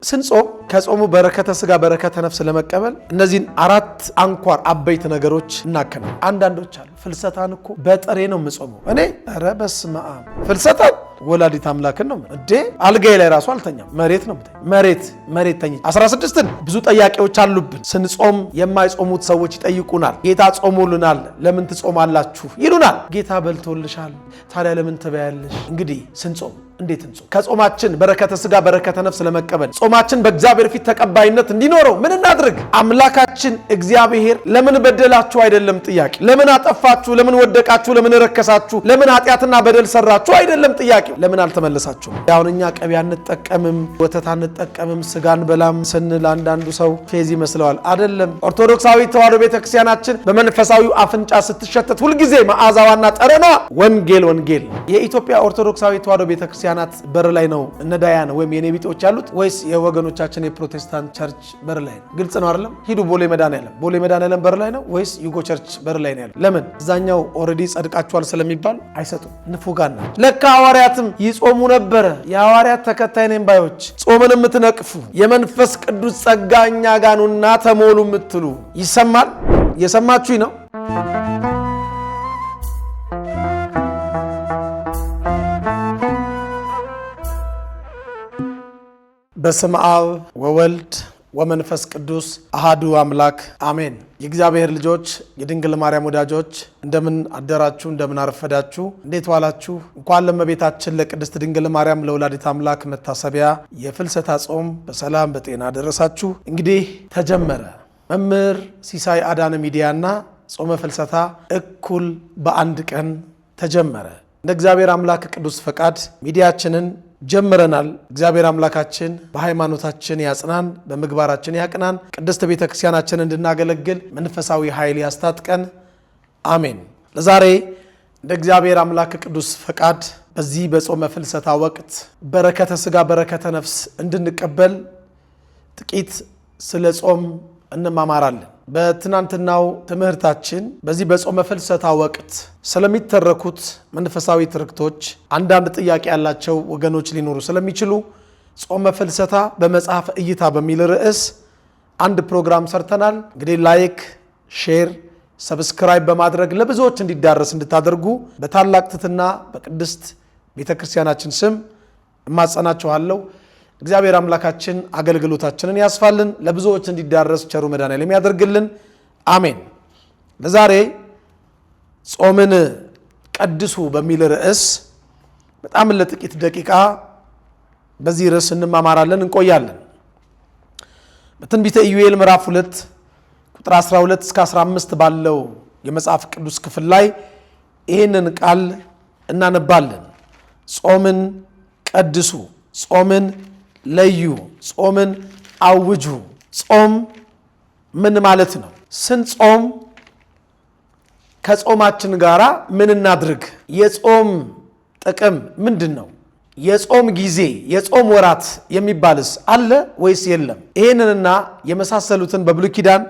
ስንጾም ከጾሙ በረከተ ስጋ በረከተ ነፍስ ለመቀበል እነዚህን አራት አንኳር አበይት ነገሮች እናከናው። አንዳንዶች አሉ ፍልሰታን እኮ በጥሬ ነው የምጾመው እኔ ኧረ በስመ አብ ፍልሰታን ወላዲት አምላክን ነው እንዴ አልጋዬ ላይ ራሱ አልተኛም መሬት ነው መሬት ተኝ 16ን ብዙ ጥያቄዎች አሉብን። ስንጾም የማይጾሙት ሰዎች ይጠይቁናል። ጌታ ጾሞልናል ለምን ትጾማላችሁ ይሉናል። ጌታ በልቶልሻል ታዲያ ለምን ትበያለሽ? እንግዲህ ስንጾም እንዴት እንጾም? ከጾማችን በረከተ ስጋ በረከተ ነፍስ ለመቀበል ጾማችን በእግዚአብሔር ፊት ተቀባይነት እንዲኖረው ምን እናድርግ? አምላካችን እግዚአብሔር ለምን በደላችሁ አይደለም ጥያቄ፣ ለምን አጠፋችሁ፣ ለምን ወደቃችሁ፣ ለምን ረከሳችሁ፣ ለምን ኃጢአትና በደል ሰራችሁ አይደለም ጥያቄ፣ ለምን አልተመለሳችሁም? አሁን እኛ ቅቤ አንጠቀምም፣ ወተት አንጠቀምም፣ ስጋን በላም ስንል አንዳንዱ ሰው ፌዝ ይመስለዋል። አይደለም። ኦርቶዶክሳዊ ተዋሕዶ ቤተክርስቲያናችን በመንፈሳዊው አፍንጫ ስትሸተት ሁልጊዜ መዓዛዋና ጠረኗ ወንጌል። የኢትዮጵያ ኦርቶዶክሳዊ ተዋሕዶ ቤተክርስቲያን በር ላይ ነው እነዳያን ወይም የኔቢጤዎች ያሉት ወይስ የወገኖቻችን የፕሮቴስታንት ቸርች በር ላይ ነው? ግልጽ ነው አይደለም? ሂዱ ቦሌ መድኃኔዓለም በር ላይ ነው ወይስ ዩጎ ቸርች በር ላይ ነው ያለው? ለምን እዛኛው ኦልሬዲ ጸድቃችኋል ስለሚባል አይሰጡም። ንፉጋና ለካ ሐዋርያትም ይጾሙ ነበረ። የሐዋርያት ተከታይ ነን ባዮች ጾምን የምትነቅፉ የመንፈስ ቅዱስ ጸጋ እኛ ጋር ነውና ተሞሉ የምትሉ ይሰማል? የሰማችሁኝ ነው? በስመ አብ ወወልድ ወመንፈስ ቅዱስ አሃዱ አምላክ አሜን። የእግዚአብሔር ልጆች የድንግል ማርያም ወዳጆች እንደምን አደራችሁ? እንደምን አረፈዳችሁ? እንዴት ዋላችሁ? እንኳን ለእመቤታችን ለቅድስት ድንግል ማርያም ለወላዲት አምላክ መታሰቢያ የፍልሰታ ጾም በሰላም በጤና ደረሳችሁ። እንግዲህ ተጀመረ። መምህር ሲሳይ አዳነ ሚዲያና ጾመ ፍልሰታ እኩል በአንድ ቀን ተጀመረ። እንደ እግዚአብሔር አምላክ ቅዱስ ፈቃድ ሚዲያችንን ጀምረናል። እግዚአብሔር አምላካችን በሃይማኖታችን ያጽናን፣ በምግባራችን ያቅናን፣ ቅድስት ቤተክርስቲያናችን እንድናገለግል መንፈሳዊ ኃይል ያስታጥቀን። አሜን። ለዛሬ እንደ እግዚአብሔር አምላክ ቅዱስ ፈቃድ በዚህ በጾመ ፍልሰታ ወቅት በረከተ ስጋ በረከተ ነፍስ እንድንቀበል ጥቂት ስለ ጾም እንማማራለን። በትናንትናው ትምህርታችን በዚህ በጾመ ፍልሰታ ወቅት ስለሚተረኩት መንፈሳዊ ትርክቶች አንዳንድ ጥያቄ ያላቸው ወገኖች ሊኖሩ ስለሚችሉ ጾመ ፍልሰታ በመጽሐፍ እይታ በሚል ርዕስ አንድ ፕሮግራም ሰርተናል። እንግዲህ ላይክ፣ ሼር፣ ሰብስክራይብ በማድረግ ለብዙዎች እንዲዳረስ እንድታደርጉ በታላቅ ትሕትና በቅድስት ቤተክርስቲያናችን ስም እማጸናችኋለሁ። እግዚአብሔር አምላካችን አገልግሎታችንን ያስፋልን፣ ለብዙዎች እንዲዳረስ ቸሩ መድኃኔዓለም ያደርግልን። አሜን። ለዛሬ ጾምን ቀድሱ በሚል ርዕስ በጣም ለጥቂት ደቂቃ በዚህ ርዕስ እንማማራለን፣ እንቆያለን። በትንቢተ ኢዩኤል ምዕራፍ 2 ቁጥር 12 እስከ 15 ባለው የመጽሐፍ ቅዱስ ክፍል ላይ ይህንን ቃል እናነባለን። ጾምን ቀድሱ፣ ጾምን ለዩ፣ ጾምን አውጁ። ጾም ምን ማለት ነው? ስንጾም ከጾማችን ጋር ምን እናድርግ? የጾም ጥቅም ምንድን ነው? የጾም ጊዜ የጾም ወራት የሚባልስ አለ ወይስ የለም? ይህንንና የመሳሰሉትን በብሉይ ኪዳን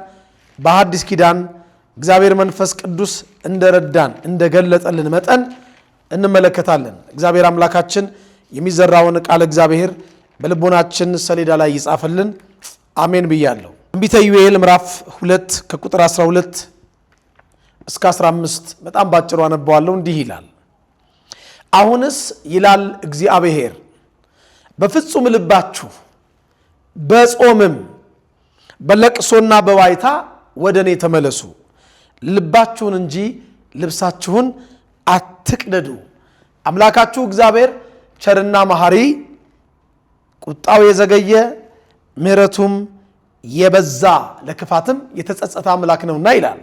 በሐዲስ ኪዳን እግዚአብሔር መንፈስ ቅዱስ እንደረዳን እንደገለጠልን መጠን እንመለከታለን። እግዚአብሔር አምላካችን የሚዘራውን ቃል እግዚአብሔር በልቦናችን ሰሌዳ ላይ ይጻፈልን። አሜን ብያለሁ። ትንቢተ ኢዩኤል ምዕራፍ 2 ከቁጥር 12 እስከ 15 በጣም ባጭሩ አነባዋለሁ። እንዲህ ይላል። አሁንስ ይላል እግዚአብሔር በፍጹም ልባችሁ በጾምም በለቅሶና በዋይታ ወደ እኔ ተመለሱ፣ ልባችሁን እንጂ ልብሳችሁን አትቅደዱ። አምላካችሁ እግዚአብሔር ቸርና መሐሪ፣ ቁጣው የዘገየ ምሕረቱም የበዛ ለክፋትም የተጸጸተ አምላክ ነውና ይላል።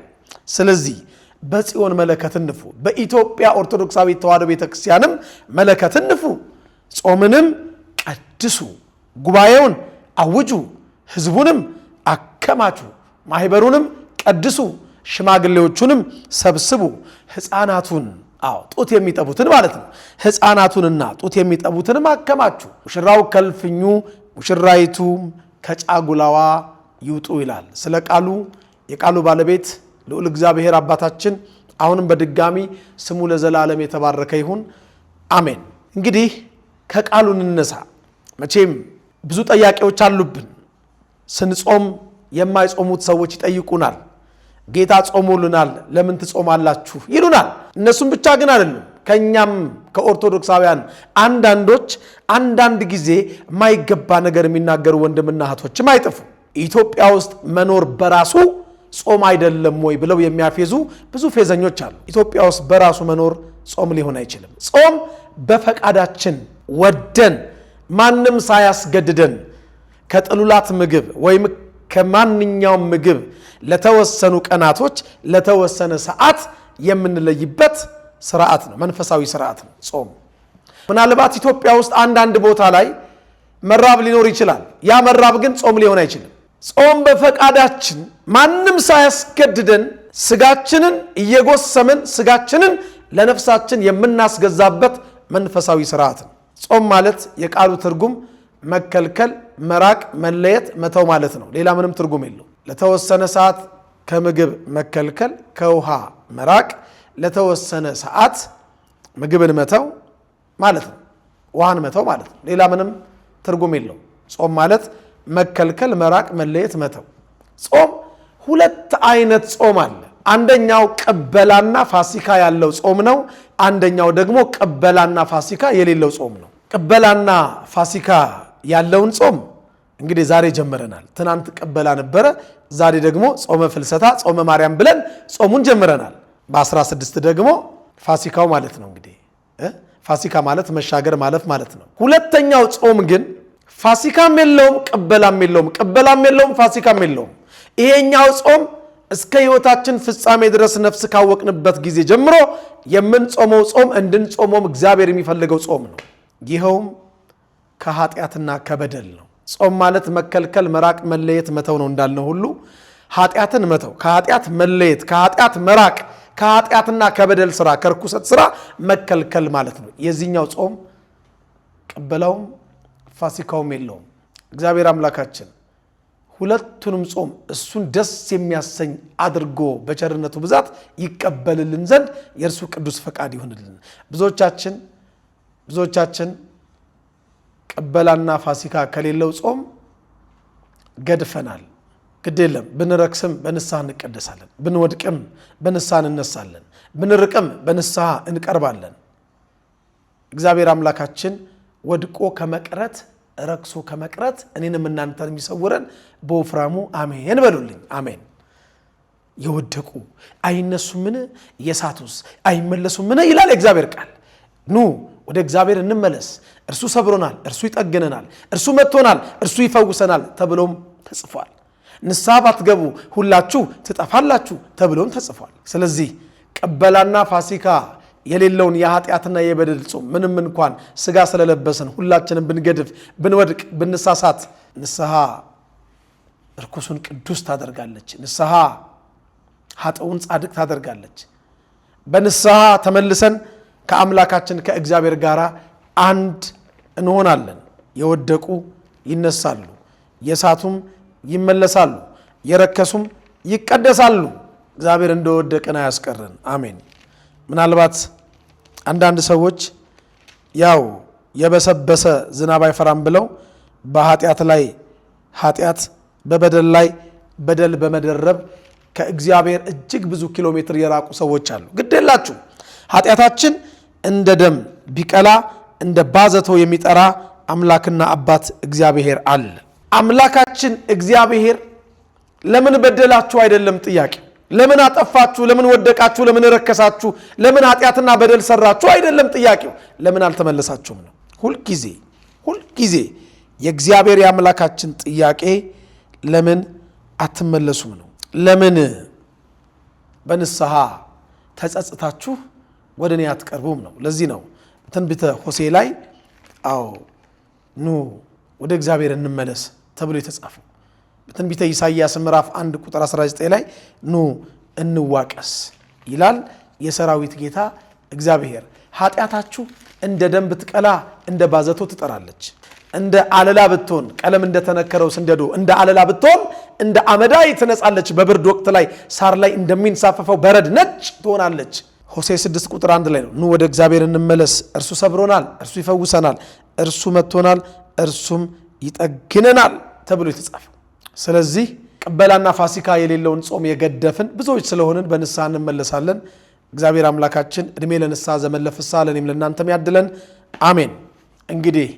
ስለዚህ በጽዮን መለከትን ንፉ፣ በኢትዮጵያ ኦርቶዶክሳዊ ተዋሕዶ ቤተክርስቲያንም መለከትን ንፉ፣ ጾምንም ቀድሱ፣ ጉባኤውን አውጁ፣ ሕዝቡንም አከማቹ፣ ማህበሩንም ቀድሱ፣ ሽማግሌዎቹንም ሰብስቡ፣ ሕፃናቱን ጡት የሚጠቡትን ማለት ነው። ሕፃናቱንና ጡት የሚጠቡትንም አከማቹ፣ ሙሽራው ከልፍኙ ሙሽራይቱ ከጫጉላዋ ይውጡ ይላል። ስለ ቃሉ የቃሉ ባለቤት ልዑል እግዚአብሔር አባታችን አሁንም በድጋሚ ስሙ ለዘላለም የተባረከ ይሁን። አሜን። እንግዲህ ከቃሉ እንነሳ። መቼም ብዙ ጥያቄዎች አሉብን። ስንጾም የማይጾሙት ሰዎች ይጠይቁናል። ጌታ ጾሙልናል ለምን ትጾማላችሁ ይሉናል። እነሱም ብቻ ግን አይደሉም። ከኛም ከኦርቶዶክሳውያን አንዳንዶች አንዳንድ ጊዜ የማይገባ ነገር የሚናገሩ ወንድምና እህቶችም አይጠፉ። ኢትዮጵያ ውስጥ መኖር በራሱ ጾም አይደለም ወይ ብለው የሚያፌዙ ብዙ ፌዘኞች አሉ። ኢትዮጵያ ውስጥ በራሱ መኖር ጾም ሊሆን አይችልም። ጾም በፈቃዳችን ወደን ማንም ሳያስገድደን ከጥሉላት ምግብ ወይም ከማንኛውም ምግብ ለተወሰኑ ቀናቶች ለተወሰነ ሰዓት የምንለይበት ስርዓት ነው። መንፈሳዊ ስርዓት ነው ጾም። ምናልባት ኢትዮጵያ ውስጥ አንዳንድ ቦታ ላይ መራብ ሊኖር ይችላል። ያ መራብ ግን ጾም ሊሆን አይችልም። ጾም በፈቃዳችን ማንም ሳያስገድደን ስጋችንን እየጎሰምን ስጋችንን ለነፍሳችን የምናስገዛበት መንፈሳዊ ስርዓት ነው። ጾም ማለት የቃሉ ትርጉም መከልከል፣ መራቅ፣ መለየት፣ መተው ማለት ነው። ሌላ ምንም ትርጉም የለው። ለተወሰነ ሰዓት ከምግብ መከልከል፣ ከውሃ መራቅ፣ ለተወሰነ ሰዓት ምግብን መተው ማለት ነው። ውሃን መተው ማለት ነው። ሌላ ምንም ትርጉም የለው። ጾም ማለት መከልከል፣ መራቅ፣ መለየት፣ መተው። ጾም ሁለት አይነት ጾም አለ። አንደኛው ቅበላና ፋሲካ ያለው ጾም ነው። አንደኛው ደግሞ ቅበላና ፋሲካ የሌለው ጾም ነው። ቅበላና ፋሲካ ያለውን ጾም እንግዲህ ዛሬ ጀምረናል። ትናንት ቅበላ ነበረ። ዛሬ ደግሞ ጾመ ፍልሰታ ጾመ ማርያም ብለን ጾሙን ጀምረናል። በ16 ደግሞ ፋሲካው ማለት ነው። እንግዲህ ፋሲካ ማለት መሻገር ማለፍ ማለት ነው። ሁለተኛው ጾም ግን ፋሲካም የለውም ቅበላም የለውም፣ ቅበላም የለውም፣ ፋሲካም የለውም። ይሄኛው ጾም እስከ ሕይወታችን ፍጻሜ ድረስ ነፍስ ካወቅንበት ጊዜ ጀምሮ የምንጾመው ጾም እንድንጾመው እግዚአብሔር የሚፈልገው ጾም ነው። ይኸውም ከኃጢአትና ከበደል ነው። ጾም ማለት መከልከል፣ መራቅ፣ መለየት፣ መተው ነው እንዳልነው ሁሉ ኃጢአትን መተው፣ ከኃጢአት መለየት፣ ከኃጢአት መራቅ፣ ከኃጢአትና ከበደል ስራ፣ ከርኩሰት ስራ መከልከል ማለት ነው። የዚህኛው ጾም ቅበላውም ፋሲካውም የለውም። እግዚአብሔር አምላካችን ሁለቱንም ጾም እሱን ደስ የሚያሰኝ አድርጎ በቸርነቱ ብዛት ይቀበልልን ዘንድ የእርሱ ቅዱስ ፈቃድ ይሆንልን። ብዙዎቻችን ቅበላና ፋሲካ ከሌለው ጾም ገድፈናል። ግድ የለም፣ ብንረክስም በንስሐ እንቀደሳለን፣ ብንወድቅም በንስሐ እንነሳለን፣ ብንርቅም በንስሐ እንቀርባለን። እግዚአብሔር አምላካችን ወድቆ ከመቅረት ረክሶ ከመቅረት እኔንም እናንተን የሚሰውረን በወፍራሙ አሜን በሉልኝ። አሜን። የወደቁ አይነሱምን? የሳቱስ አይመለሱምን? ይላል እግዚአብሔር ቃል። ኑ ወደ እግዚአብሔር እንመለስ፣ እርሱ ሰብሮናል፣ እርሱ ይጠግነናል፣ እርሱ መጥቶናል፣ እርሱ ይፈውሰናል ተብሎም ተጽፏል። ንስሐ ባትገቡ ሁላችሁ ትጠፋላችሁ ተብሎም ተጽፏል። ስለዚህ ቅበላና ፋሲካ የሌለውን የኃጢአትና የበደል ጾም ምንም እንኳን ስጋ ስለለበስን ሁላችንም ብንገድፍ፣ ብንወድቅ፣ ብንሳሳት ንስሐ እርኩሱን ቅዱስ ታደርጋለች። ንስሐ ኃጥኡን ጻድቅ ታደርጋለች። በንስሐ ተመልሰን ከአምላካችን ከእግዚአብሔር ጋር አንድ እንሆናለን። የወደቁ ይነሳሉ፣ የሳቱም ይመለሳሉ፣ የረከሱም ይቀደሳሉ። እግዚአብሔር እንደወደቀን አያስቀረን። አሜን። ምናልባት አንዳንድ ሰዎች ያው የበሰበሰ ዝናብ አይፈራም ብለው በኃጢአት ላይ ኃጢአት፣ በበደል ላይ በደል በመደረብ ከእግዚአብሔር እጅግ ብዙ ኪሎ ሜትር የራቁ ሰዎች አሉ። ግድ የላችሁ፣ ኃጢአታችን እንደ ደም ቢቀላ እንደ ባዘቶ የሚጠራ አምላክና አባት እግዚአብሔር አለ። አምላካችን እግዚአብሔር ለምን በደላችሁ አይደለም ጥያቄ፣ ለምን አጠፋችሁ፣ ለምን ወደቃችሁ፣ ለምን ረከሳችሁ፣ ለምን ኃጢአትና በደል ሰራችሁ አይደለም ጥያቄው፣ ለምን አልተመለሳችሁም ነው። ሁልጊዜ የእግዚአብሔር የአምላካችን ጥያቄ ለምን አትመለሱም ነው። ለምን በንስሐ ተጸጽታችሁ ወደ እኔ አትቀርቡም ነው። ለዚህ ነው ትንቢተ ሆሴዕ ላይ ኑ ወደ እግዚአብሔር እንመለስ ተብሎ የተጻፈው። በትንቢተ ኢሳይያስ ምዕራፍ 1 ቁጥር 19 ላይ ኑ እንዋቀስ ይላል የሰራዊት ጌታ እግዚአብሔር። ኃጢአታችሁ እንደ ደም ብትቀላ እንደ ባዘቶ ትጠራለች፣ እንደ አለላ ብትሆን ቀለም እንደተነከረው ስንደዶ እንደ አለላ ብትሆን እንደ አመዳይ ትነጻለች። በብርድ ወቅት ላይ ሳር ላይ እንደሚንሳፈፈው በረድ ነጭ ትሆናለች። ሆሴዕ 6 ቁጥር 1 ላይ ነው ኑ ወደ እግዚአብሔር እንመለስ፣ እርሱ ሰብሮናል፣ እርሱ ይፈውሰናል፣ እርሱ መጥቶናል፣ እርሱም ይጠግነናል ተብሎ የተጻፈው። ስለዚህ ቅበላና ፋሲካ የሌለውን ጾም የገደፍን ብዙዎች ስለሆንን በንስሐ እንመለሳለን። እግዚአብሔር አምላካችን እድሜ ለንስሐ ዘመን ለፍስሐ ለእኔም ለእናንተም ያድለን፣ አሜን። እንግዲህ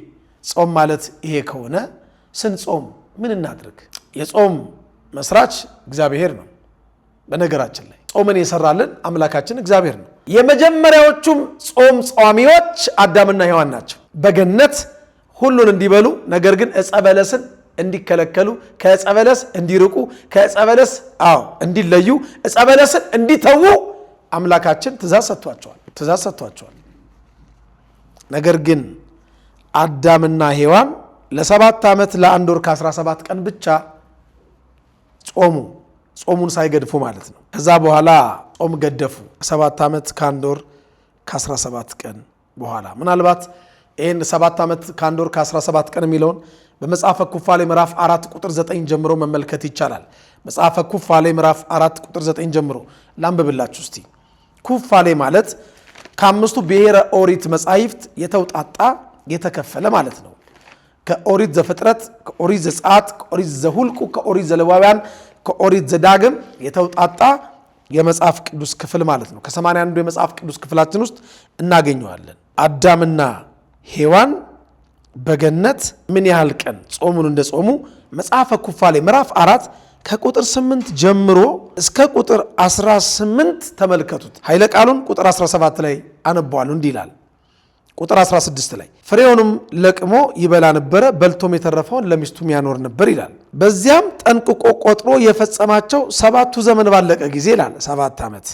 ጾም ማለት ይሄ ከሆነ ስንጾም ምን እናድርግ? የጾም መስራች እግዚአብሔር ነው። በነገራችን ላይ ጾምን የሰራልን አምላካችን እግዚአብሔር ነው። የመጀመሪያዎቹም ጾም ጿሚዎች አዳምና ሔዋን ናቸው። በገነት ሁሉን እንዲበሉ ነገር ግን ዕፀ በለስን እንዲከለከሉ፣ ከዕፀ በለስ እንዲርቁ፣ ከዕፀ በለስ እንዲለዩ፣ ዕፀ በለስን እንዲተዉ አምላካችን ትእዛዝ ሰጥቷቸዋል። ነገር ግን አዳምና ሔዋን ለ7 ዓመት ለ1 ወር ከ17 ቀን ብቻ ጾሙን ሳይገድፉ ማለት ነው። ከዛ በኋላ ጾም ገደፉ 7 ዓመት ከ1 ወር ከ17 ቀን በኋላ። ምናልባት ይህን 7 ዓመት ከ1 ወር ከ17 ቀን የሚለውን በመጽሐፈ ኩፋሌ ምዕራፍ 4 ቁጥር 9 ጀምሮ መመልከት ይቻላል። መጽሐፈ ኩፋሌ ምዕራፍ 4 ቁጥር 9 ጀምሮ ላንብብላችሁ እስቲ። ኩፋሌ ማለት ከ5ቱ ብሔረ ኦሪት መጻሕፍት የተውጣጣ የተከፈለ ማለት ነው። ከኦሪት ዘፍጥረት፣ ከኦሪት ዘጸአት፣ ከኦሪት ዘሁልቁ፣ ከኦሪት ዘሌዋውያን፣ ከኦሪት ዘዳግም የተውጣጣ የመጽሐፍ ቅዱስ ክፍል ማለት ነው። ከ81 የመጽሐፍ ቅዱስ ክፍላችን ውስጥ እናገኘዋለን። አዳምና ሔዋን በገነት ምን ያህል ቀን ጾሙን እንደጾሙ መጽሐፈ ኩፋሌ ምዕራፍ 4 ከቁጥር 8 ጀምሮ እስከ ቁጥር 18 ተመልከቱት። ኃይለ ቃሉን ቁጥር 17 ላይ አነባዋለሁ። እንዲህ ይላል። ቁጥር 16 ላይ ፍሬውንም ለቅሞ ይበላ ነበረ፣ በልቶም የተረፈውን ለሚስቱም ያኖር ነበር ይላል። በዚያም ጠንቅቆ ቆጥሮ የፈጸማቸው 7ቱ ዘመን ባለቀ ጊዜ ይላል 7 ዓመት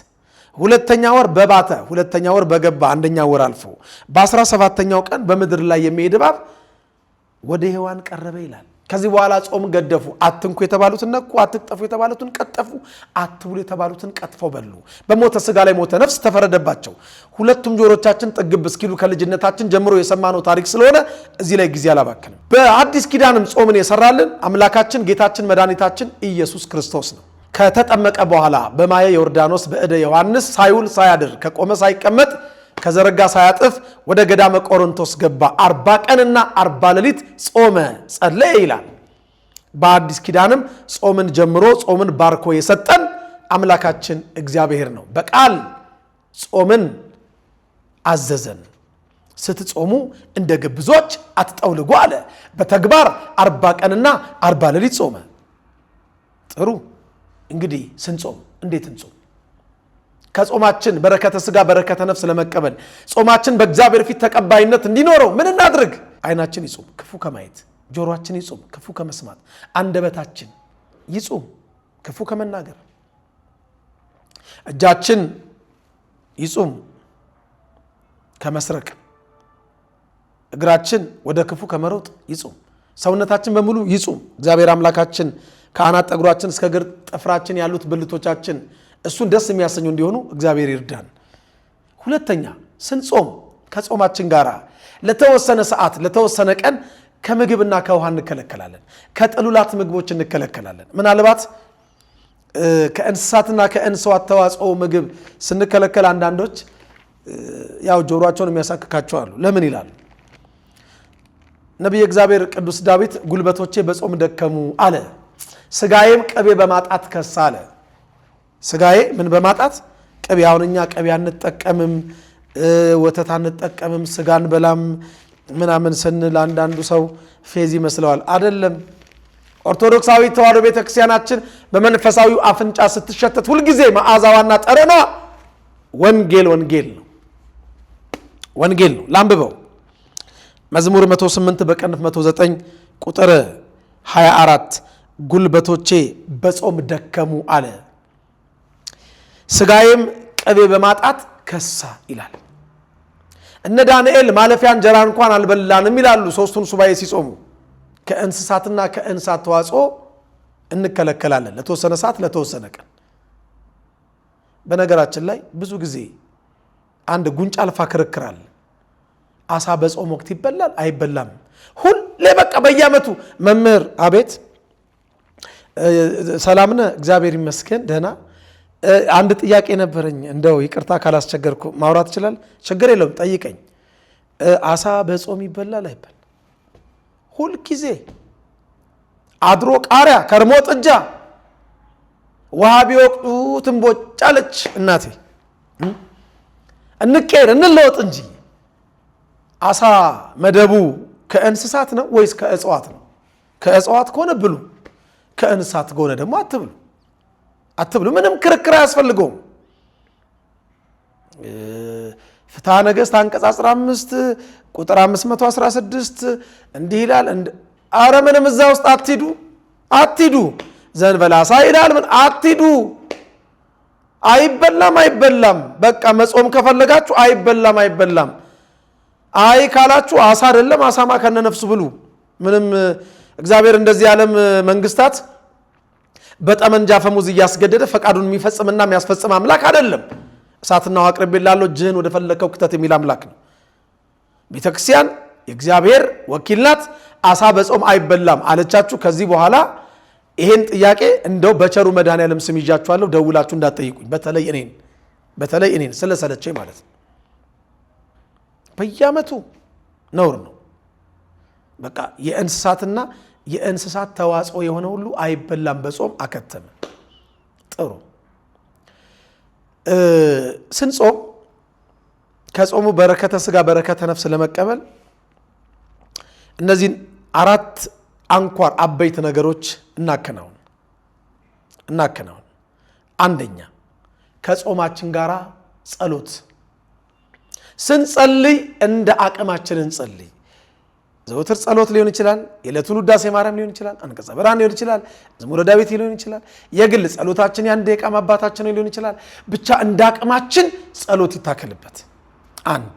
2ኛ ወር በባተ 2ኛ ወር በገባ 1ኛ ወር አልፎ በ17ኛው ቀን በምድር ላይ የሚሄድ እባብ ወደ ሔዋን ቀረበ ይላል። ከዚህ በኋላ ጾም ገደፉ። አትንኩ የተባሉትን ነኩ፣ አትቅጠፉ የተባሉትን ቀጠፉ፣ አትብሉ የተባሉትን ቀጥፈው በሉ። በሞተ ስጋ ላይ ሞተ ነፍስ ተፈረደባቸው። ሁለቱም ጆሮቻችን ጥግብ እስኪሉ ከልጅነታችን ጀምሮ የሰማነው ታሪክ ስለሆነ እዚህ ላይ ጊዜ አላባክንም። በአዲስ ኪዳንም ጾምን የሰራልን አምላካችን ጌታችን መድኃኒታችን ኢየሱስ ክርስቶስ ነው። ከተጠመቀ በኋላ በማየ ዮርዳኖስ በእደ ዮሐንስ ሳይውል ሳያድር ከቆመ ሳይቀመጥ ከዘረጋ ሳያጥፍ ወደ ገዳመ ቆሮንቶስ ገባ። 40 ቀንና 40 ሌሊት ጾመ ጸለየ ይላል። በአዲስ ኪዳንም ጾምን ጀምሮ ጾምን ባርኮ የሰጠን አምላካችን እግዚአብሔር ነው። በቃል ጾምን አዘዘን። ስትጾሙ እንደ ግብዞች አትጠውልጉ አለ። በተግባር 40 ቀንና 40 ሌሊት ጾመ። ጥሩ። እንግዲህ ስንጾም እንዴት እንጾም? ከጾማችን በረከተ ስጋ በረከተ ነፍስ ለመቀበል ጾማችን በእግዚአብሔር ፊት ተቀባይነት እንዲኖረው ምን እናድርግ? ዓይናችን ይጾም ክፉ ከማየት፣ ጆሮአችን ይጾም ክፉ ከመስማት፣ አንደበታችን ይጾም ክፉ ከመናገር፣ እጃችን ይጾም ከመስረቅ፣ እግራችን ወደ ክፉ ከመሮጥ ይጾም፣ ሰውነታችን በሙሉ ይጾም። እግዚአብሔር አምላካችን ከአናት ጠጉራችን እስከ እግር ጥፍራችን ያሉት ብልቶቻችን እሱን ደስ የሚያሰኙ እንዲሆኑ እግዚአብሔር ይርዳን። ሁለተኛ ስንጾም ከጾማችን ጋር ለተወሰነ ሰዓት ለተወሰነ ቀን ከምግብና ከውሃ እንከለከላለን። ከጥሉላት ምግቦች እንከለከላለን። ምናልባት ከእንስሳትና ከእንስሳት ተዋጽኦ ምግብ ስንከለከል አንዳንዶች ያው ጆሮአቸውን የሚያሳክካቸው አሉ። ለምን ይላሉ? ነቢየ እግዚአብሔር ቅዱስ ዳዊት ጉልበቶቼ በጾም ደከሙ አለ፣ ስጋዬም ቅቤ በማጣት ከሳ አለ። ስጋዬ ምን በማጣት ቅቤ። አሁን እኛ ቅቤ አንጠቀምም፣ ወተት አንጠቀምም፣ ስጋን በላም ምናምን ስንል አንዳንዱ ሰው ፌዝ ይመስለዋል። አይደለም። ኦርቶዶክሳዊ ተዋሕዶ ቤተክርስቲያናችን በመንፈሳዊው አፍንጫ ስትሸተት ሁልጊዜ መዓዛዋና ጠረኗ ወንጌል ነው። ላንብበው። መዝሙር 108 በቅንፍ 109 ቁጥር 24 ጉልበቶቼ በጾም ደከሙ አለ፣ ስጋዬም ቅቤ በማጣት ከሳ ይላል። እነ ዳንኤል ማለፊያ እንጀራ እንኳን አልበላንም ይላሉ። 3ቱን ሱባኤ ሲጾሙ ከእንስሳትና ከእንስሳት ተዋጽኦ እንከለከላለን ለተወሰነ ሰዓት ለተወሰነ ቀን። በነገራችን ላይ ብዙ ጊዜ አንድ ጉንጭ አልፋ ክርክር አለ። አሳ በጾም ወቅት ይበላል አይበላም? ሁሌ በቃ በየዓመቱ መምህር አቤት ሰላምነ እግዚአብሔር ይመስገን ደህና። አንድ ጥያቄ ነበረኝ፣ እንደው ይቅርታ ካላስቸገርኩ ማውራት ይችላል? ችግር የለውም ጠይቀኝ። አሳ በጾም ይበላል አይበላም? ሁል ጊዜ አድሮ ቃሪያ ከርሞ ጥጃ ውሃ ቢወቅቱ ትንቦጫለች እናቴ። እንቀር እንለወጥ እንጂ አሳ መደቡ ከእንስሳት ነው ወይስ ከእጽዋት ነው? ከእጽዋት ከሆነ ብሉ፣ ከእንስሳት ከሆነ ደግሞ አትብሉ። ምንም ክርክር አያስፈልገውም። ፍትሐ ነገሥት አንቀጽ 15 ቁጥር 516 እንዲህ ይላል። አረ ምንም እዛ ውስጥ አትሂዱ። ዘንበላሳ ይላል። ምን አትሂዱ። አይበላም። በቃ መጾም ከፈለጋችሁ አይበላም። አይ ካላችሁ አሳ አይደለም አሳማ ከነነፍሱ ብሉ። ምንም እግዚአብሔር እንደዚህ ዓለም መንግስታት በጠመንጃ ፈሙዝ እያስገደደ ፈቃዱን የሚፈጽምና የሚያስፈጽም አምላክ አይደለም። እሳትና ውሃ አቅርቤልሃለሁ እጅህን ወደ ፈለከው ክተት የሚል አምላክ ነው። ቤተክርስቲያን የእግዚአብሔር ወኪል ናት። አሳ በጾም አይበላም አለቻችሁ። ከዚህ በኋላ ይሄን ጥያቄ እንደው በቸሩ መድኃኔዓለም ስም ይዣችኋለሁ፣ ደውላችሁ እንዳትጠይቁኝ። በተለይ እኔን ስለሰለቸኝ ማለት ነው። በየዓመቱ ነውር ነው። በቃ የእንስሳትና የእንስሳት ተዋጽኦ የሆነ ሁሉ አይበላም በጾም አከተመ። ጥሩ። ስንጾም ከጾሙ በረከተ ስጋ በረከተ ነፍስ ለመቀበል እነዚህን 4 አንኳር አበይት ነገሮች እናከናውን። አንደኛ ከጾማችን ጋራ ጸሎት። ስንጸልይ እንደ አቅማችን እንጸልይ። ዘወትር ጸሎት ሊሆን ይችላል፣ የዕለቱን ውዳሴ ማርያም ሊሆን ይችላል፣ አንቀጸ ብርሃን ሊሆን ይችላል፣ መዝሙረ ዳዊት ሊሆን ይችላል፣ የግል ጸሎታችን ያን ደቂቃ አባታችን ሊሆን ይችላል። ብቻ እንደ አቅማችን ጸሎት ይታከልበት። አንድ።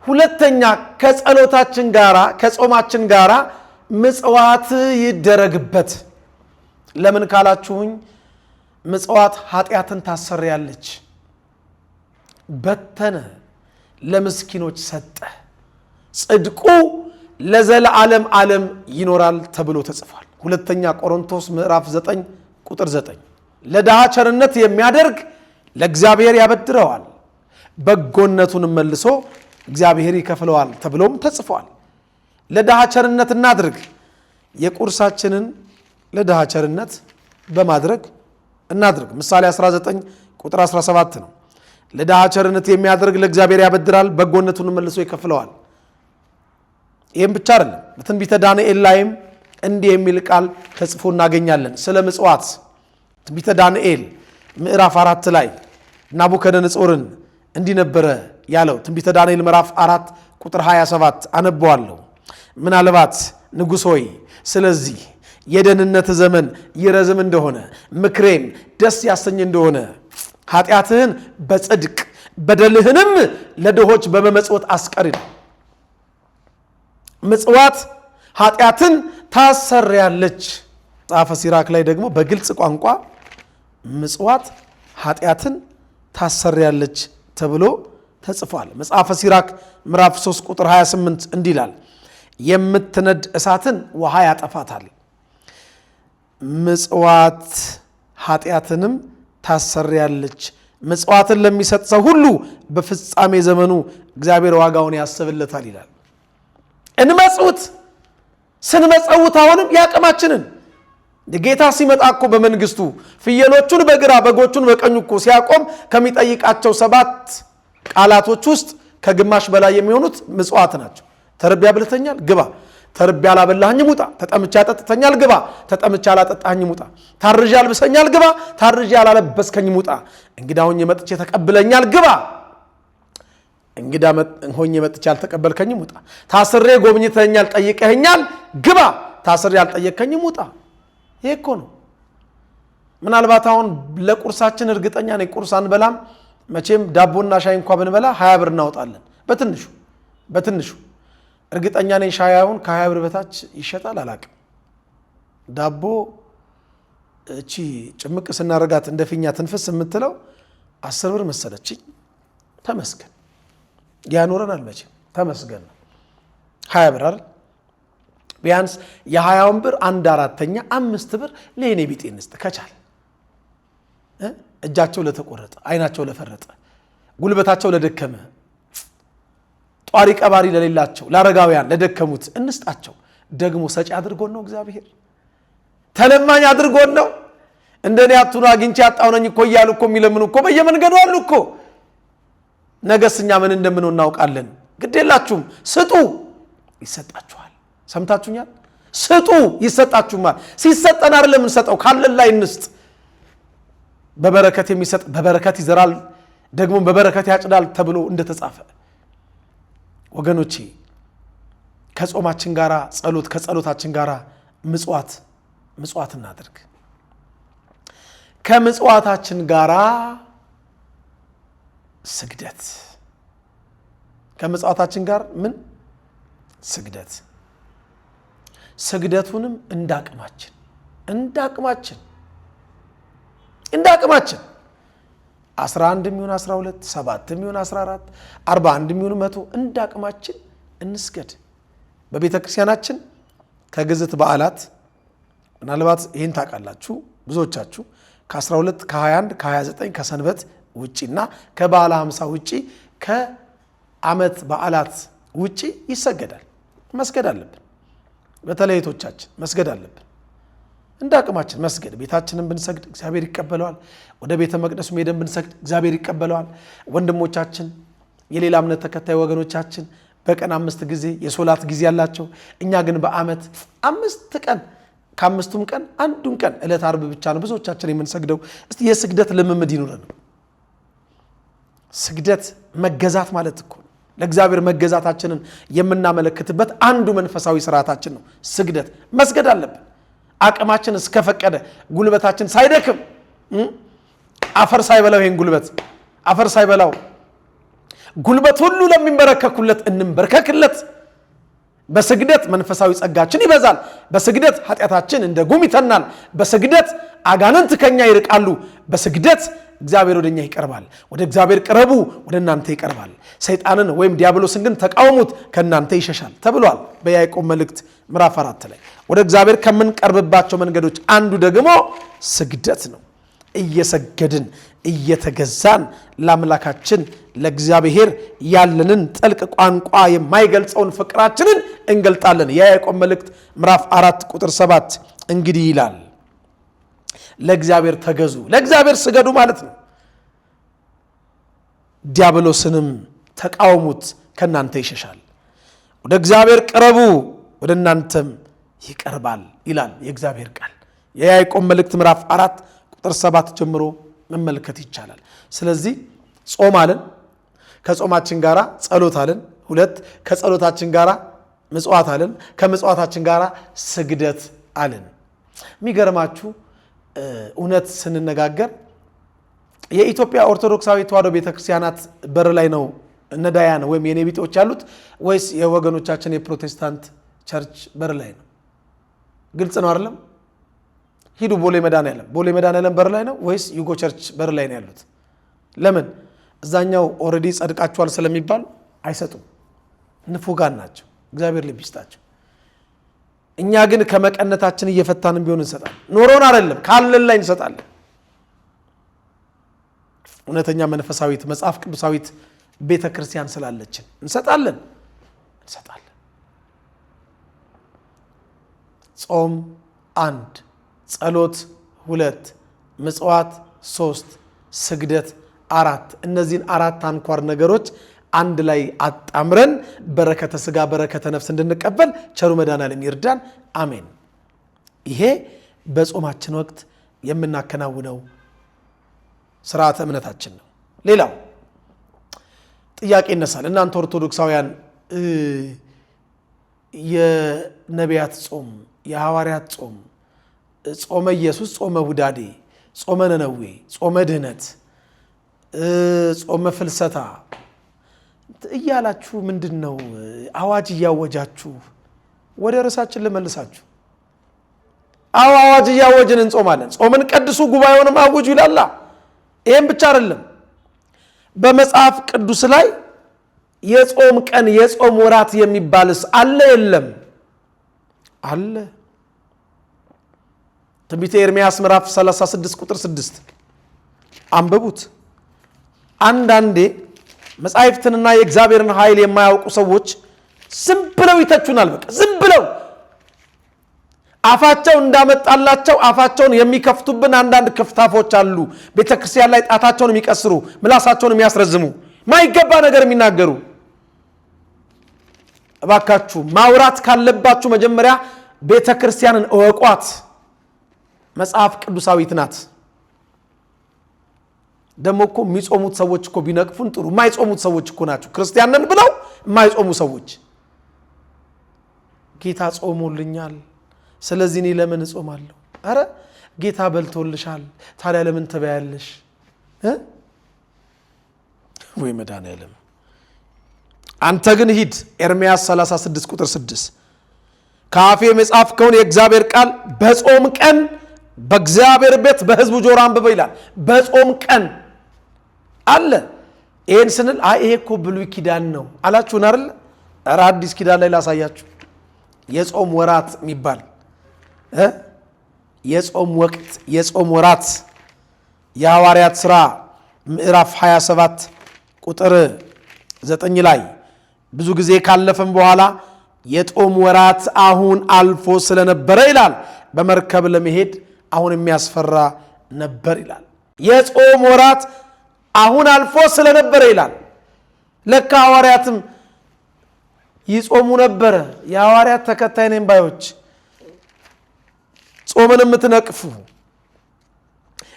ሁለተኛ ከጸሎታችን ጋራ ከጾማችን ጋራ ምጽዋት ይደረግበት። ለምን ካላችሁኝ ምጽዋት ኃጢአትን ታሰርያለች። በተነ ለምስኪኖች ሰጠ፣ ጽድቁ ለዘላለም ዓለም ይኖራል ተብሎ ተጽፏል። ሁለተኛ ቆሮንቶስ ምዕራፍ 9 ቁጥር 9 ለድሃ ቸርነት የሚያደርግ ለእግዚአብሔር ያበድረዋል፣ በጎነቱንም መልሶ እግዚአብሔር ይከፍለዋል ተብሎም ተጽፏል። ለድሃ ቸርነት እናድርግ። የቁርሳችንን ለድሃ ቸርነት በማድረግ እናድርግ። ምሳሌ 19 ቁጥር 17 ነው። ለድሃ ቸርነት የሚያደርግ ለእግዚአብሔር ያበድራል፣ በጎነቱን መልሶ ይከፍለዋል። ይህም ብቻ አይደለም። በትንቢተ ዳንኤል ላይም እንዲህ የሚል ቃል ተጽፎ እናገኛለን ስለ ምጽዋት። ትንቢተ ዳንኤል ምዕራፍ 4 ላይ ናቡከደነጾርን እንዲህ ነበረ ያለው። ትንቢተ ዳንኤል ምዕራፍ 4 ቁጥር 27 አነበዋለሁ። ምናልባት ንጉሥ ሆይ ስለዚህ የደህንነት ዘመን ይረዝም እንደሆነ ምክሬም ደስ ያሰኝ እንደሆነ ኃጢአትህን በጽድቅ በደልህንም ለድሆች በመመጽወት አስቀሪ ነው። ምጽዋት ኃጢአትን ታሰርያለች። መጽሐፈ ሲራክ ላይ ደግሞ በግልጽ ቋንቋ ምጽዋት ኃጢአትን ታሰርያለች ተብሎ ተጽፏል። መጽሐፈ ሲራክ ምዕራፍ 3 ቁጥር 28 እንዲህ ይላል፣ የምትነድ እሳትን ውሃ ያጠፋታል። ምጽዋት ኃጢአትንም ታሰርያለች። ምጽዋትን ለሚሰጥ ሰው ሁሉ በፍጻሜ ዘመኑ እግዚአብሔር ዋጋውን ያስብለታል ይላል። እንመጽውት። ስንመጸውት አሁንም ያቅማችንን ጌታ ሲመጣ እኮ በመንግስቱ ፍየሎቹን በግራ በጎቹን በቀኙ እኮ ሲያቆም ከሚጠይቃቸው 7 ቃላቶች ውስጥ ከግማሽ በላይ የሚሆኑት ምጽዋት ናቸው። ተርቤ አብልተኛል፣ ግባ። ተርቤ አላበላኸኝም፣ ውጣ። ተጠምቼ አጠጥተኛል፣ ግባ። ተጠምቼ አላጠጣኸኝም፣ ውጣ። ታርዤ አልብሰኛል፣ ግባ። ታርዤ አላለበስከኝም፣ ውጣ። እንግዳ ሆኜ መጥቼ ተቀብለኛል፣ ግባ። እንግዳ ሆኜ መጥቼ አልተቀበልከኝም፣ ውጣ። ታስሬ ጎብኝተኛል፣ ጠይቀኸኛል፣ ግባ። ታስሬ አልጠየቅከኝም፣ ውጣ። ይሄ እኮ ነው። ምናልባት አሁን ለቁርሳችን እርግጠኛ ነኝ ቁርስ አንበላም። መቼም ዳቦና ሻይ እንኳን ብንበላ 20 ብር እናወጣለን በትንሹ እርግጠኛ ነኝ። ሻያውን ከ20 ብር በታች ይሸጣል። አላቅም። ዳቦ እቺ ጭምቅ ስናረጋት እንደፊኛ ትንፍስ የምትለው 10 ብር መሰለችኝ። ተመስገን ያኖረናል። መቼም ተመስገን ነው። 20 ብር አይደል? ቢያንስ የ20 ብር 1/4 5 ብር ለኔ ቢጤ እንስጥ ከቻል። እጃቸው ለተቆረጠ፣ አይናቸው ለፈረጠ፣ ጉልበታቸው ለደከመ፣ ጧሪ ቀባሪ ለሌላቸው፣ ለአረጋውያን ለደከሙት እንስጣቸው። ደግሞ ሰጪ አድርጎን ነው እግዚአብሔር? ተለማኝ አድርጎን ነው? እንደኔ አትኑ አግኝቼ ያጣው ነኝ እኮ እያሉ እኮ የሚለምኑ እኮ በየመንገዱ አሉ እኮ። ነገስኛ ምን እንደምንሆን እናውቃለን። ግዴላችሁም ስጡ ይሰጣችኋል። ሰምታችሁኛል? ስጡ ይሰጣችኋል። ሲሰጠን አይደለም እንሰጠው፣ ካለን ላይ እንስጥ። በበረከት የሚሰጥ በበረከት ይዘራል ደግሞ በበረከት ያጭዳል ተብሎ እንደተጻፈ ወገኖቼ ከጾማችን ጋራ ጸሎት ከጸሎታችን ጋራ ምጽዋት እናድርግ። ከምጽዋታችን ጋራ ስግደት ከምጽዋታችን ጋር ምን ስግደት ስግደቱንም እንዳቅማችን 11 ሚሆን 12 7 ሚሆን 14 41 ሚሆን 100 እንዳቅማችን እንስገድ። በቤተ ክርስቲያናችን ከግዝት በዓላት ምናልባት ይሄን ታውቃላችሁ ብዙዎቻችሁ ከ12 ከ21 ከ29 ከሰንበት ውጪና ከበዓለ 50 ውጪ ከዓመት በዓላት ውጪ ይሰገዳል። መስገድ አለብን። በተለይቶቻችን መስገድ አለብን። እንዳቅማችን መስገድ። ቤታችንን ብንሰግድ እግዚአብሔር ይቀበለዋል። ወደ ቤተ መቅደሱ ሄደን ብንሰግድ እግዚአብሔር ይቀበለዋል። ወንድሞቻችን የሌላ እምነት ተከታይ ወገኖቻችን በቀን 5 ጊዜ የሶላት ጊዜ ያላቸው፣ እኛ ግን በአመት 5 ቀን ከአምስቱም ቀን አንዱን ቀን ዕለት ዓርብ ብቻ ነው ብዙዎቻችን የምንሰግደው። እስቲ የስግደት ልምምድ ይኑረን። ስግደት መገዛት ማለት እኮ ለእግዚአብሔር መገዛታችንን የምናመለክትበት አንዱ መንፈሳዊ ስርዓታችን ነው። ስግደት መስገድ አለብን። አቅማችን እስከፈቀደ ጉልበታችን ሳይደክም አፈር ሳይበላው ይሄን ጉልበት አፈር ሳይበላው ጉልበት ሁሉ ለሚንበረከኩለት እንንበርከክለት። በስግደት መንፈሳዊ ጸጋችን ይበዛል። በስግደት ኃጢአታችን እንደ ጉም ይተናል። በስግደት አጋንንት ከኛ ይርቃሉ። በስግደት እግዚአብሔር ወደኛ ይቀርባል። ወደ እግዚአብሔር ቅረቡ ወደ እናንተ ይቀርባል። ሰይጣንን ወይም ዲያብሎስን ግን ተቃውሙት ከእናንተ ይሸሻል ተብሏል በያዕቆብ መልእክት ምዕራፍ 4 ላይ። ወደ እግዚአብሔር ከምንቀርብባቸው መንገዶች አንዱ ደግሞ ስግደት ነው። እየሰገድን እየተገዛን ለአምላካችን ለእግዚአብሔር ያለንን ጥልቅ ቋንቋ የማይገልጸውን ፍቅራችንን እንገልጣለን። የያዕቆብ መልእክት ምዕራፍ 4 ቁጥር 7 እንግዲህ ይላል ለእግዚአብሔር ተገዙ፣ ለእግዚአብሔር ስገዱ ማለት ነው። ዲያብሎስንም ተቃውሙት ከናንተ ይሸሻል። ወደ እግዚአብሔር ቅረቡ ወደ እናንተም ይቀርባል ይላል የእግዚአብሔር ቃል። የያዕቆብ መልእክት ምዕራፍ 4 ቁጥር 7 ጀምሮ መመልከት ይቻላል። ስለዚህ ጾም አለን፣ ከጾማችን ጋራ ጸሎት አለን፣ 2 ከጸሎታችን ጋራ ምጽዋት አለን፣ ከምጽዋታችን ጋራ ስግደት አለን። የሚገርማችሁ እውነት ስንነጋገር የኢትዮጵያ ኦርቶዶክሳዊ ተዋሕዶ ቤተክርስቲያናት በር ላይ ነው ነዳያን ወይም የኔ ቢጤዎች ያሉት ወይስ የወገኖቻችን የፕሮቴስታንት ቸርች በር ላይ ነው? ግልጽ ነው አይደለም? ሂዱ ቦሌ መድኃኔዓለም በር ላይ ነው ወይስ ዩጎ ቸርች በር ላይ ነው ያሉት? ለምን? እዛኛው ኦልሬዲ ጸድቃቸዋል ስለሚባል አይሰጡም። ንፉጋን ናቸው። እግዚአብሔር ልብ ይስጣቸው። እኛ ግን ከመቀነታችን እየፈታንም ቢሆን እንሰጣለን። ኖሮን አይደለም ካለን ላይ እንሰጣለን። እውነተኛ መንፈሳዊት መጽሐፍ ቅዱሳዊት ቤተ ክርስቲያን ስላለችን እንሰጣለን። ጾም 1፣ ጸሎት 2፣ ምጽዋት 3፣ ስግደት 4። እነዚህን 4 አንኳር ነገሮች አንድ ላይ አጣምረን በረከተ ስጋ በረከተ ነፍስ እንድንቀበል ቸሩ መድኃኔዓለም ይርዳን። አሜን። ይሄ በጾማችን ወቅት የምናከናውነው ስርዓተ እምነታችን ነው። ሌላው ጥያቄ ይነሳል። እናንተ ኦርቶዶክሳውያን የነቢያት ጾም፣ የሐዋርያት ጾም፣ ጾመ ኢየሱስ፣ ጾመ ሁዳዴ፣ ጾመ ነነዌ፣ ጾመ ድህነት፣ ጾመ ፍልሰታ እያላችሁ ምንድነው አዋጅ እያወጃችሁ? ወደ ርዕሳችን ልመልሳችሁ። አዋጅ እያወጅን እንጾማለን። ጾምን ቀድሱ ጉባኤውንም አውጁ ይላል። ይሄን ብቻ አይደለም። በመጽሐፍ ቅዱስ ላይ የጾም ቀን የጾም ወራት የሚባልስ አለ የለም? አለ። ትንቢተ ኤርምያስ ምዕራፍ 36 ቁጥር 6 አንብቡት። አንዳንዴ መጻሕፍትንና የእግዚአብሔርን ኃይል የማያውቁ ሰዎች ዝም ብለው ይተቹናል። በቃ ዝም ብለው አፋቸው እንዳመጣላቸው አፋቸውን የሚከፍቱብን አንዳንድ ክፍታፎች አሉ። ቤተክርስቲያን ላይ ጣታቸውን የሚቀስሩ ምላሳቸውን የሚያስረዝሙ ማይገባ ነገር የሚናገሩ። እባካችሁ ማውራት ካለባችሁ መጀመሪያ ቤተክርስቲያንን እወቋት። መጽሐፍ ቅዱሳዊት ናት። ደግሞ እኮ የሚጾሙት ሰዎች እኮ ቢነቅፉን ጥሩ፣ የማይጾሙት ሰዎች እኮ ናቸው ክርስቲያን ነን ብለው የማይጾሙ ሰዎች። ጌታ ጾሞልኛል ስለዚህ እኔ ለምን እጾማለሁ? አረ ጌታ በልቶልሻል ታዲያ ለምን ትበያለሽ? ወይ መድኃኒዓለም። አንተ ግን ሂድ ኤርምያስ 36 ቁጥር 6 ከአፌ የጻፍከውን የእግዚአብሔር ቃል በጾም ቀን በእግዚአብሔር ቤት በሕዝቡ ጆሮ አንብበው ይላል። በጾም ቀን አለ። ይሄን ስንል ይሄ እኮ ብሉይ ኪዳን ነው አላችሁን አይደል? ኧረ አዲስ ኪዳን ላይ ላሳያችሁ። የጾም ወራት የሚባል የጾም ወቅት የጾም ወራት የሐዋርያት ሥራ ምዕራፍ 27 ቁጥር 9 ላይ ብዙ ጊዜ ካለፈም በኋላ የጾም ወራት አሁን አልፎ ስለነበረ ይላል በመርከብ ለመሄድ አሁን የሚያስፈራ ነበር ይላል። የጾም ወራት አሁን አልፎ ስለነበረ ይላል። ለካ ሐዋርያትም ይጾሙ ነበረ። የሐዋርያት ተከታይ ነን ባዮች፣ ጾምን የምትነቅፉ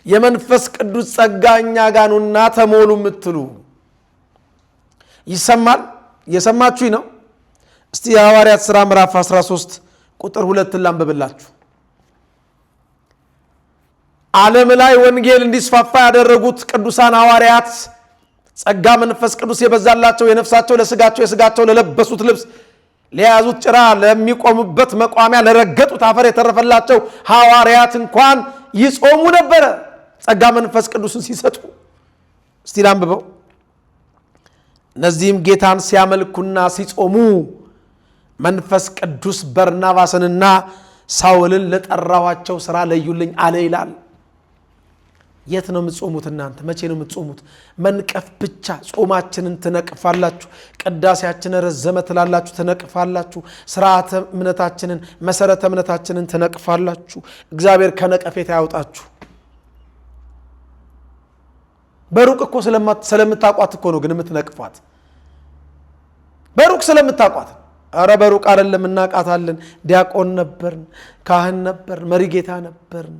የመንፈስ ቅዱስ ጸጋ እኛ ጋር ነውና ተሞሉ የምትሉ ይሰማል። የሰማችሁኝ ነው? እስቲ የሐዋርያት ሥራ ምዕራፍ 13 ቁጥር 2 ላንብብላችሁ። ዓለም ላይ ወንጌል እንዲስፋፋ ያደረጉት ቅዱሳን ሐዋርያት ጸጋ መንፈስ ቅዱስ የበዛላቸው የነፍሳቸው ለስጋቸው የስጋቸው ለለበሱት ልብስ ለያዙት ጭራ ለሚቆሙበት መቋሚያ ለረገጡት አፈር የተረፈላቸው ሐዋርያት እንኳን ይጾሙ ነበረ ጸጋ መንፈስ ቅዱስን ሲሰጡ። እስቲ ላንብበው። እነዚህም ጌታን ሲያመልኩና ሲጾሙ መንፈስ ቅዱስ በርናባስንና ሳውልን ለጠራኋቸው ሥራ ለዩልኝ አለ ይላል። የት ነው የምትጾሙት እናንተ? መቼ ነው የምትጾሙት? መንቀፍ ብቻ። ጾማችንን ትነቅፋላችሁ፣ ቅዳሴያችንን ረዘመ ትላላችሁ፣ ትነቅፋላችሁ፣ ስርዓተ እምነታችንን መሰረተ እምነታችንን ትነቅፋላችሁ። እግዚአብሔር ከነቀፌታ ያውጣችሁ። በሩቅ እኮ ስለምታቋት እኮ ነው ግን የምትነቅፏት። በሩቅ ስለምታቋት። አረ በሩቅ አይደለም እናቃታለን። ዲያቆን ነበርን፣ ካህን ነበርን፣ መሪጌታ ነበርን፣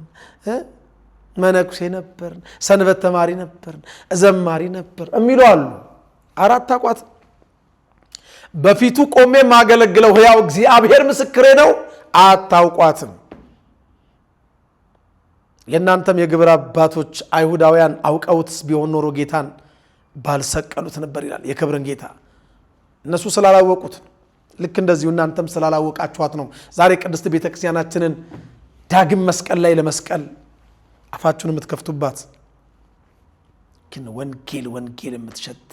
መነኩሴ ነበርን፣ ሰንበት ተማሪ ነበርን፣ ዘማሪ ነበር የሚሉ አሉ። አራት አቋት። በፊቱ ቆሜ ማገለግለው ሕያው እግዚአብሔር ምስክሬ ነው አታውቋትም። የእናንተም የግብር አባቶች አይሁዳውያን አውቀውትስ ቢሆን ኖሮ ጌታን ባልሰቀሉት ነበር ይላል። የክብርን ጌታ እነሱ ስላላወቁት፣ ልክ እንደዚሁ እናንተም ስላላወቃችኋት ነው ዛሬ ቅድስት ቤተክርስቲያናችንን ዳግም መስቀል ላይ ለመስቀል አፋችሁን የምትከፍቱባት። ግን ወንጌል የምትሸት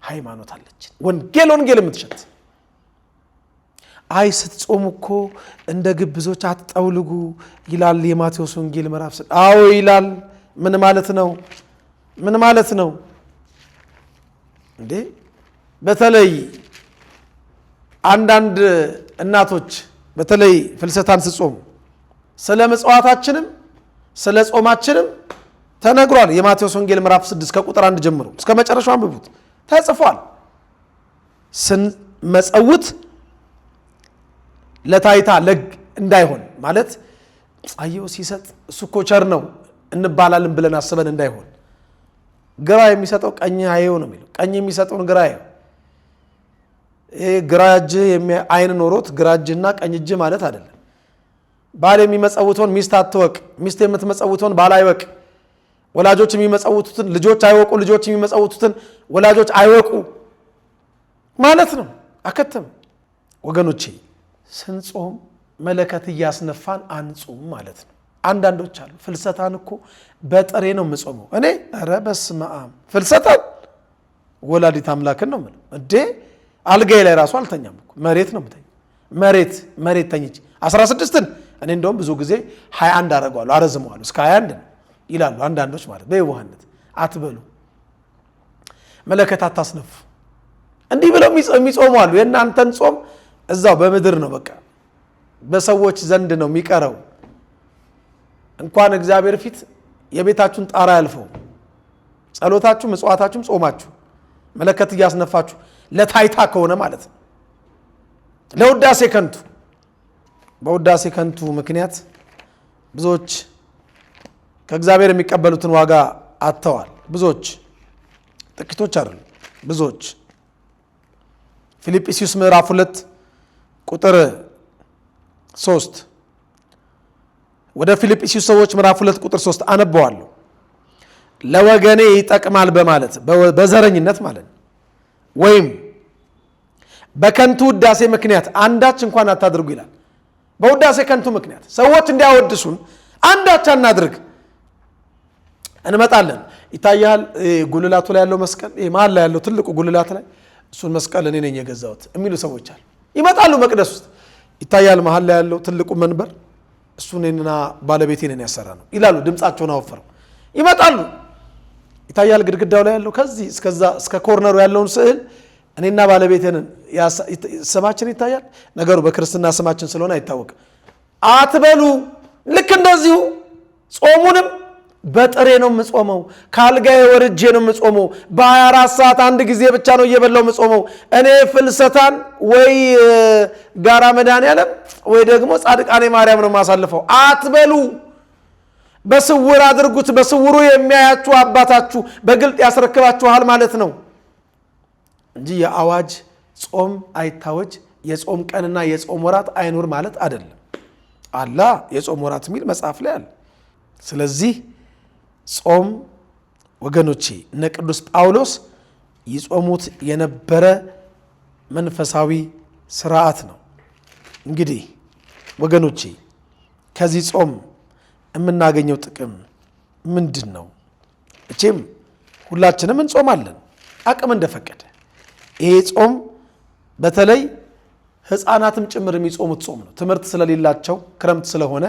ሃይማኖት አለችን። ወንጌል የምትሸት ስትጾሙ እኮ እንደ ግብዞች አትጠውልጉ ይላል የማቴዎስ ወንጌል ምዕራፍ 6። አዎ ይላል። ምን ማለት ነው? ምን ማለት ነው እንዴ? በተለይ አንዳንድ እናቶች በተለይ ፍልሰታን ስትጾሙ ስለ መጽዋታችንም ስለ ጾማችንም ተነግሯል። የማቴዎስ ወንጌል ምዕራፍ 6 ከቁጥር 1 ጀምሮ እስከ መጨረሻው አንብቡት፣ ተጽፏል። ስንመጸውት ለታይታ እንዳይሆን ማለት አየው ሲሰጥ እሱ እኮ ቸር ነው እንባላለን ብለን አስበን እንዳይሆን። ግራ የሚሰጠው ቀኝ አየው ነው የሚለው። ቀኝ የሚሰጠውን ግራ አየው። ግራ እጅ አይን ኖሮት ግራ እጅና ቀኝ እጅ ማለት አይደለም። ባል የሚመጸውተውን ሚስት አትወቅ፣ ሚስት የምትመጸውተውን ባል አይወቅ። ወላጆች የሚመጸውቱትን ልጆች አይወቁ፣ ልጆች የሚመጸውቱትን ወላጆች አይወቁ ማለት ነው። አከተም ወገኖቼ፣ ስንጾም መለከት እያስነፋን አንጾም ማለት ነው። አንዳንዶች አሉ ፍልሰታን እኮ በጥሬ ነው የምጾመው እኔ። ኧረ በስመ አብ! ፍልሰታን ወላዲት አምላክን ነው የምለው እንዴ። አልጋዬ ላይ ራሱ አልተኛም እኮ መሬት ነው የምተኛው። መሬት ተኝቼ 16ን እኔ እንደውም ብዙ ጊዜ 21 አደርገዋለሁ፣ አረዝመዋለሁ እስከ 21 ነው ይላሉ አንዳንዶች ማለት በየዋህነት። አትበሉ፣ መለከት አታስነፉ እንዲህ ብለው የሚጾሙ አሉ። የእናንተን ጾም እዛው በምድር ነው በቃ በሰዎች ዘንድ ነው የሚቀረው። እንኳን እግዚአብሔር ፊት የቤታችሁን ጣራ ያልፈው። ጸሎታችሁ፣ ምጽዋታችሁ፣ ጾማችሁ መለከት እያስነፋችሁ ለታይታ ከሆነ ማለት ነው፣ ለውዳሴ ከንቱ። በውዳሴ ከንቱ ምክንያት ብዙዎች ከእግዚአብሔር የሚቀበሉትን ዋጋ አጥተዋል። ብዙዎች፣ ጥቂቶች አይደሉም፣ ብዙዎች። ፊልጵስዩስ ምዕራፍ 2 ቁጥር 3 ወደ ፊልጵስዩስ ሰዎች ምዕራፍ 2 ቁጥር 3 አነበዋለሁ። ለወገኔ ይጠቅማል በማለት በዘረኝነት ማለት ወይም በከንቱ ውዳሴ ምክንያት አንዳች እንኳን አታድርጉ ይላል። በውዳሴ ከንቱ ምክንያት ሰዎች እንዲያወድሱን አንዳች አናድርግ። እንመጣለን። ይታያል ጉልላቱ ላይ ያለው መስቀል፣ መሀል ላይ ያለው ትልቁ ጉልላት ላይ እሱን መስቀል እኔ ነኝ የገዛሁት የሚሉ ሰዎች አሉ። ይመጣሉ። መቅደስ ውስጥ ይታያል መሀል ላይ ያለው ትልቁ መንበር እሱ እኔና ባለቤቴ ነን ያሰራ ነው ይላሉ። ድምጻቸውን አወፈረው ይመጣሉ። ይታያል ግድግዳው ላይ ያለው ከዚህ እስከዛ እስከ ኮርነሩ ያለውን ስዕል እኔና ባለቤቴን ስማችን ይታያል። ነገሩ በክርስትና ስማችን ስለሆነ አይታወቅም። አትበሉ። ልክ እንደዚሁ ጾሙንም በጥሬ ነው የምጾመው፣ ካልጋዬ ወርጄ ነው የምጾመው፣ በ24 ሰዓት አንድ ጊዜ ብቻ ነው እየበላው የምጾመው። እኔ ፍልሰታን ወይ ጋራ መድኃኔዓለም ወይ ደግሞ ጻድቃኔ ማርያም ነው የማሳልፈው። አትበሉ። በስውር አድርጉት። በስውሩ የሚያያችሁ አባታችሁ በግልጥ ያስረክባችኋል ማለት ነው እንጂ የአዋጅ ጾም አይታወጅ፣ የጾም ቀንና የጾም ወራት አይኖር ማለት አይደለም። አላ የጾም ወራት የሚል መጽሐፍ ላይ አለ። ስለዚህ ጾም ወገኖቼ እነ ቅዱስ ጳውሎስ ይጾሙት የነበረ መንፈሳዊ ስርዓት ነው። እንግዲህ ወገኖቼ ከዚህ ጾም የምናገኘው ጥቅም ምንድን ነው? እቼም ሁላችንም እንጾማለን አቅም እንደፈቀደ። ይሄ ጾም በተለይ ህፃናትም ጭምር የሚጾሙት ጾም ነው። ትምህርት ስለሌላቸው ክረምት ስለሆነ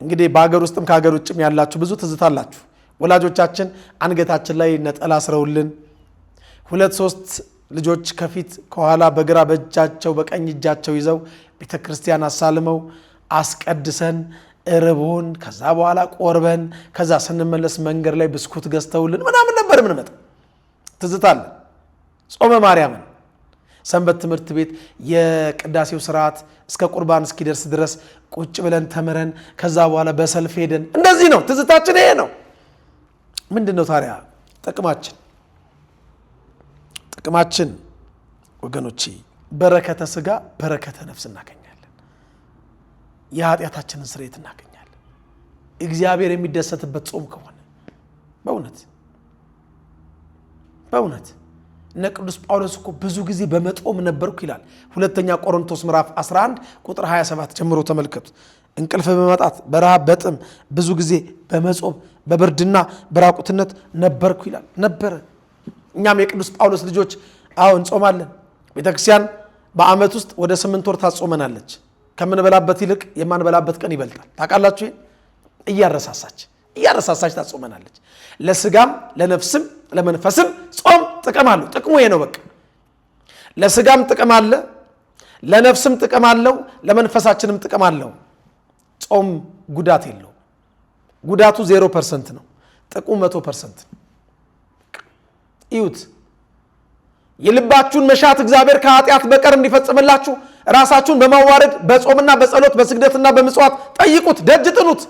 እንግዲህ በአገር ውስጥም ከሀገር ውጭም ያላችሁ ብዙ ትዝታላችሁ። ወላጆቻችን አንገታችን ላይ ነጠላ አስረውልን 2-3 ልጆች ከፊት ከኋላ በግራ በእጃቸው በቀኝ እጃቸው ይዘው ቤተክርስቲያን አሳልመው አስቀድሰን እርቦን ከዛ በኋላ ቆርበን ከዛ ስንመለስ መንገድ ላይ ብስኩት ገዝተውልን ምናምን ነበር የምንመጣ። ትዝታለን። ጾመ ማርያምን ሰንበት ትምህርት ቤት የቅዳሴው ስርዓት እስከ ቁርባን እስኪደርስ ድረስ ቁጭ ብለን ተምረን ከዛ በኋላ በሰልፍ ሄደን እንደዚህ ነው። ትዝታችን ይሄ ነው። ምንድነው ታዲያ ጥቅማችን? ጥቅማችን ወገኖቼ በረከተ ስጋ በረከተ ነፍስ እናገኛለን። የኃጢአታችንን ስርየት እናገኛለን። እግዚአብሔር የሚደሰትበት ጾም ከሆነ በእውነት እነ ቅዱስ ጳውሎስ እኮ ብዙ ጊዜ በመጦም ነበርኩ ይላል። ሁለተኛ ቆሮንቶስ ምዕራፍ 11 ቁጥር 27 ጀምሮ ተመልከቱ። እንቅልፍ በመጣት በረሃብ በጥም ብዙ ጊዜ በመጾም በብርድና በራቁትነት ነበርኩ ይላል። ነበረ። እኛም የቅዱስ ጳውሎስ ልጆች እንጾማለን። ቤተክርስቲያን በአመት ውስጥ ወደ 8 ወር ታጾመናለች። ከምንበላበት ይልቅ የማንበላበት ቀን ይበልጣል። ታውቃላችሁ? እያረሳሳች ታጾመናለች። ለስጋም ለነፍስም ለመንፈስም ጾም ጥቅም አለው። ጥቅሙ ይሄ ነው። በቃ ለስጋም ጥቅም አለ፣ ለነፍስም ጥቅም አለው፣ ለመንፈሳችንም ጥቅም አለው። ጾም ጉዳት የለው። ጉዳቱ 0% ነው፣ ጥቅሙ 100% ነው። እዩት። የልባችሁን መሻት እግዚአብሔር ከኃጢአት በቀር እንዲፈጽምላችሁ ራሳችሁን በማዋረድ በጾምና በጸሎት በስግደትና በምጽዋት ጠይቁት፣ ደጅ ጥኑት።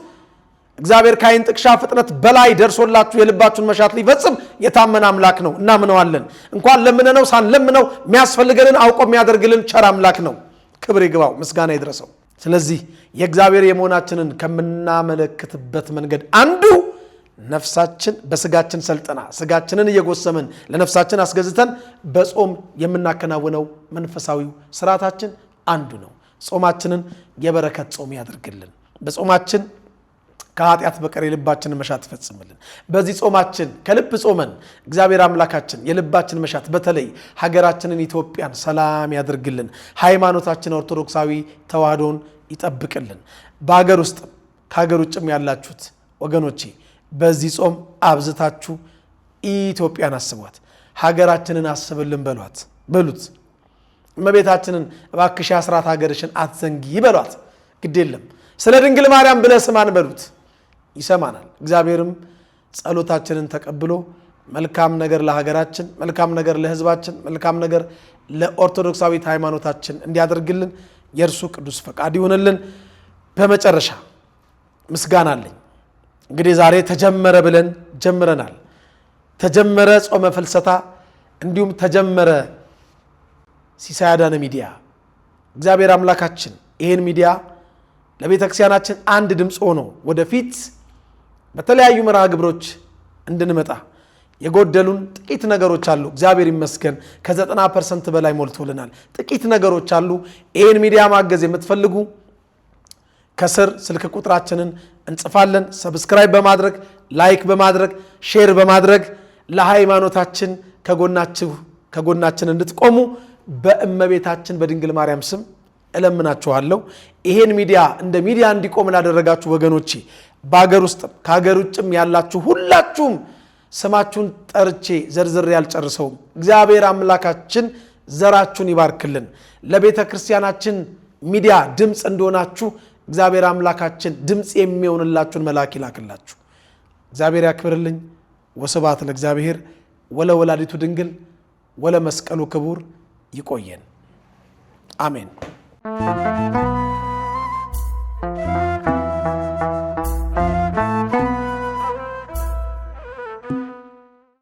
እግዚአብሔር ከዓይን ጥቅሻ ፍጥነት በላይ ደርሶላችሁ የልባችሁን መሻት ሊፈጽም የታመነ አምላክ ነው። እናምነዋለን። እንኳን ለምነነው ሳንለምነው የሚያስፈልገንን አውቆ የሚያደርግልን ቸር አምላክ ነው። ክብር ይግባው፣ ምስጋና ይድረሰው። ስለዚህ የእግዚአብሔር የመሆናችንን ከምናመለክትበት መንገድ አንዱ ነፍሳችን በስጋችን ሰልጥና ስጋችንን እየጎሰምን ለነፍሳችን አስገዝተን በጾም የምናከናውነው መንፈሳዊው ስርዓታችን አንዱ ነው። ጾማችንን የበረከት ጾም ያድርግልን። በጾማችን ከኃጢአት በቀር የልባችንን መሻት ይፈጽምልን። በዚህ ጾማችን ከልብ ጾመን እግዚአብሔር አምላካችን የልባችን መሻት በተለይ ሀገራችንን ኢትዮጵያን ሰላም ያድርግልን። ሃይማኖታችን ኦርቶዶክሳዊ ተዋህዶን ይጠብቅልን። በሀገር ውስጥ ከሀገር ውጭም ያላችሁት ወገኖቼ በዚህ ጾም አብዝታችሁ ኢትዮጵያን አስቧት፣ ሀገራችንን አስብልን በሉት። እመቤታችንን እባክሽ አስራት ሀገርሽን አትዘንጊ ይበሏት። ግድ የለም ስለ ድንግል ማርያም ብለህ ስማን በሉት፣ ይሰማናል። እግዚአብሔርም ጸሎታችንን ተቀብሎ መልካም ነገር ለሀገራችን፣ መልካም ነገር ለሕዝባችን፣ መልካም ነገር ለኦርቶዶክሳዊት ሃይማኖታችን እንዲያደርግልን የእርሱ ቅዱስ ፈቃድ ይሁንልን። በመጨረሻ ምስጋና አለኝ። እንግዲህ ዛሬ ተጀመረ ብለን ጀምረናል። ተጀመረ ጾመ ፍልሰታ፣ እንዲሁም ተጀመረ ሲሳይ አዳነ ሚዲያ። እግዚአብሔር አምላካችን ይህን ሚዲያ ለቤተ ክርስቲያናችን አንድ ድምፅ ሆኖ ወደፊት በተለያዩ መርሃ ግብሮች እንድንመጣ የጎደሉን ጥቂት ነገሮች አሉ። እግዚአብሔር ይመስገን ከ90% በላይ ሞልቶልናል። ጥቂት ነገሮች አሉ። ይህን ሚዲያ ማገዝ የምትፈልጉ ከስር ስልክ ቁጥራችንን እንጽፋለን። ሰብስክራይብ በማድረግ ላይክ በማድረግ ሼር በማድረግ ለሃይማኖታችን ከጎናችን እንድትቆሙ በእመቤታችን በድንግል ማርያም ስም እለምናችኋለሁ። ይሄን ሚዲያ እንደ ሚዲያ እንዲቆም ላደረጋችሁ ወገኖቼ በአገር ውስጥም ከሀገር ውጭም ያላችሁ ሁላችሁም ስማችሁን ጠርቼ ዘርዝሬ ያልጨርሰውም። እግዚአብሔር አምላካችን ዘራችሁን ይባርክልን። ለቤተ ክርስቲያናችን ሚዲያ ድምፅ እንደሆናችሁ እግዚአብሔር አምላካችን ድምፅ የሚሆንላችሁን መልአክ ይላክላችሁ። እግዚአብሔር ያክብርልኝ። ወስብሐት ለእግዚአብሔር ወለወላዲቱ ድንግል ወለመስቀሉ ክቡር። ይቆየን። አሜን።